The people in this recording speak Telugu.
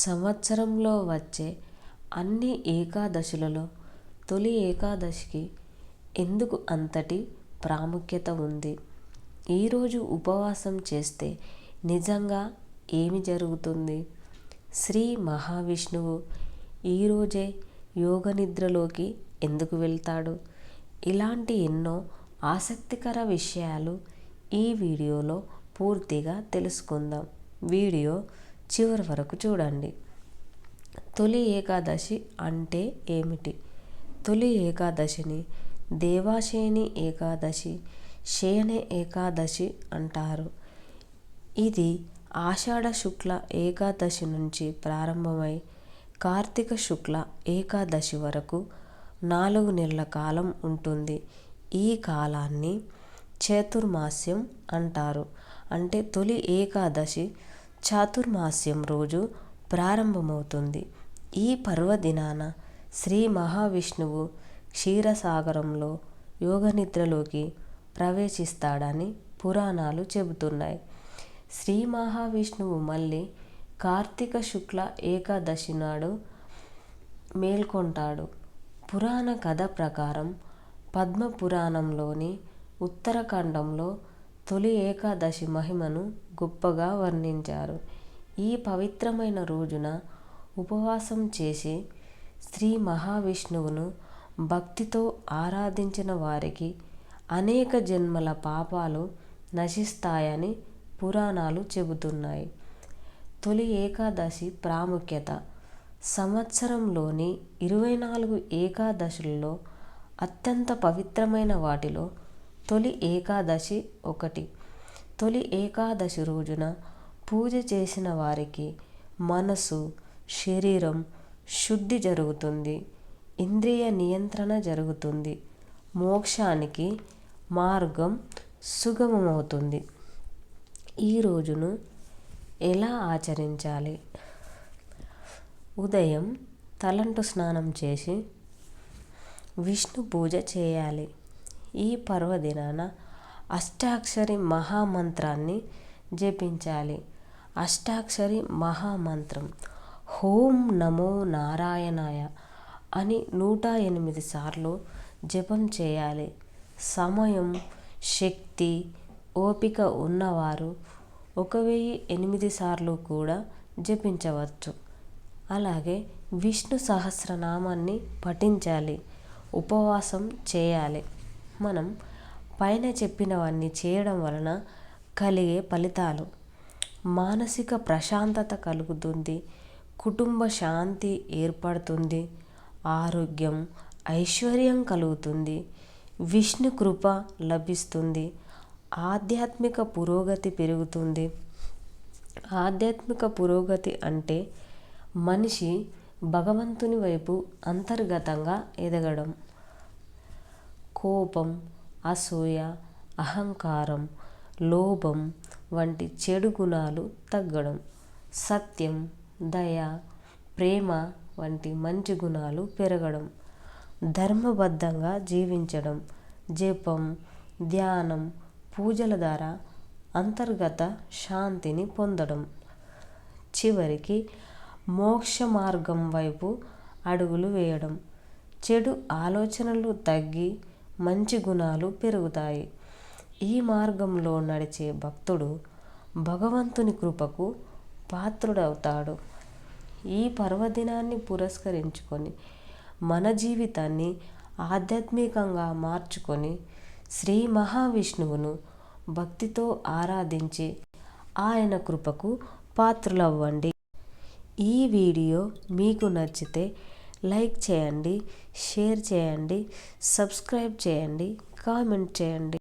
సంవత్సరంలో వచ్చే అన్ని ఏకాదశులలో తొలి ఏకాదశికి ఎందుకు అంతటి ప్రాముఖ్యత ఉంది? ఈరోజు ఉపవాసం చేస్తే నిజంగా ఏమి జరుగుతుంది? శ్రీ మహావిష్ణువు ఈరోజే యోగనిద్రలోకి ఎందుకు వెళ్తాడు? ఇలాంటి ఎన్నో ఆసక్తికర విషయాలు ఈ వీడియోలో పూర్తిగా తెలుసుకుందాం. వీడియో చివరి వరకు చూడండి. తొలి ఏకాదశి అంటే ఏమిటి? తొలి ఏకాదశిని దేవశయని ఏకాదశి, శయన ఏకాదశి అంటారు. ఇది ఆషాఢ శుక్ల ఏకాదశి నుంచి ప్రారంభమై కార్తీక శుక్ల ఏకాదశి వరకు 4 నెలల కాలం ఉంటుంది. ఈ కాలాన్ని చాతుర్మాస్యం అంటారు. అంటే తొలి ఏకాదశి చాతుర్మాస్యం రోజు ప్రారంభమవుతుంది. ఈ పర్వదినాన శ్రీ మహావిష్ణువు క్షీరసాగరంలో యోగనిద్రలోకి ప్రవేశిస్తాడని పురాణాలు చెబుతున్నాయి. శ్రీ మహావిష్ణువు మళ్ళీ కార్తీక శుక్ల ఏకాదశి నాడు మేల్కొంటాడు. పురాణ కథ ప్రకారం పద్మపురాణంలోని ఉత్తరకాండంలో తొలి ఏకాదశి మహిమను గొప్పగా వర్ణించారు. ఈ పవిత్రమైన రోజున ఉపవాసం చేసి శ్రీ మహావిష్ణువును భక్తితో ఆరాధించిన వారికి అనేక జన్మల పాపాలు నశిస్తాయని పురాణాలు చెబుతున్నాయి. తొలి ఏకాదశి ప్రాముఖ్యత. సంవత్సరంలోని 24 ఏకాదశులలో అత్యంత పవిత్రమైన వాటిలో తొలి ఏకాదశి ఒకటి. తొలి ఏకాదశి రోజున పూజ చేసిన వారికి మనసు, శరీరం శుద్ధి జరుగుతుంది. ఇంద్రియ నియంత్రణ జరుగుతుంది. మోక్షానికి మార్గం సుగమమవుతుంది. ఈ రోజును ఎలా ఆచరించాలి? ఉదయం తలంటు స్నానం చేసి విష్ణు పూజ చేయాలి. ఈ పర్వదినాన అష్టాక్షరి మహామంత్రాన్ని జపించాలి. అష్టాక్షరి మహామంత్రం ఓం నమో నారాయణాయ అని 108 సార్లు జపం చేయాలి. సమయం, శక్తి, ఓపిక ఉన్నవారు 1008 సార్లు కూడా జపించవచ్చు. అలాగే విష్ణు సహస్రనామాన్ని పఠించాలి. ఉపవాసం చేయాలి. మనం పైన చెప్పినవన్నీ చేయడం వలన కలిగే ఫలితాలు: మానసిక ప్రశాంతత కలుగుతుంది. కుటుంబ శాంతి ఏర్పడుతుంది. ఆరోగ్యం, ఐశ్వర్యం కలుగుతుంది. విష్ణు కృప లభిస్తుంది. ఆధ్యాత్మిక పురోగతి పెరుగుతుంది. ఆధ్యాత్మిక పురోగతి అంటే మనిషి భగవంతుని వైపు అంతర్గతంగా ఎదగడం. కోపం, అసూయ, అహంకారం, లోభం వంటి చెడు గుణాలు తగ్గడం. సత్యం, దయ, ప్రేమ వంటి మంచి గుణాలు పెరగడం. ధర్మబద్ధంగా జీవించడం. జపం, ధ్యానం, పూజల ద్వారా అంతర్గత శాంతిని పొందడం. చివరికి మోక్ష మార్గం వైపు అడుగులు వేయడం. చెడు ఆలోచనలు తగ్గి మంచి గుణాలు పెరుగుతాయి. ఈ మార్గంలో నడిచే భక్తుడు భగవంతుని కృపకు పాత్రుడవుతాడు. ఈ పర్వదినాన్ని పురస్కరించుకొని మన జీవితాన్ని ఆధ్యాత్మికంగా మార్చుకొని శ్రీ మహావిష్ణువును భక్తితో ఆరాధించి ఆయన కృపకు పాత్రులవ్వండి. ఈ వీడియో మీకు నచ్చితే లైక్ చేయండి, షేర్ చేయండి, సబ్స్క్రైబ్ చేయండి, కామెంట్ చేయండి.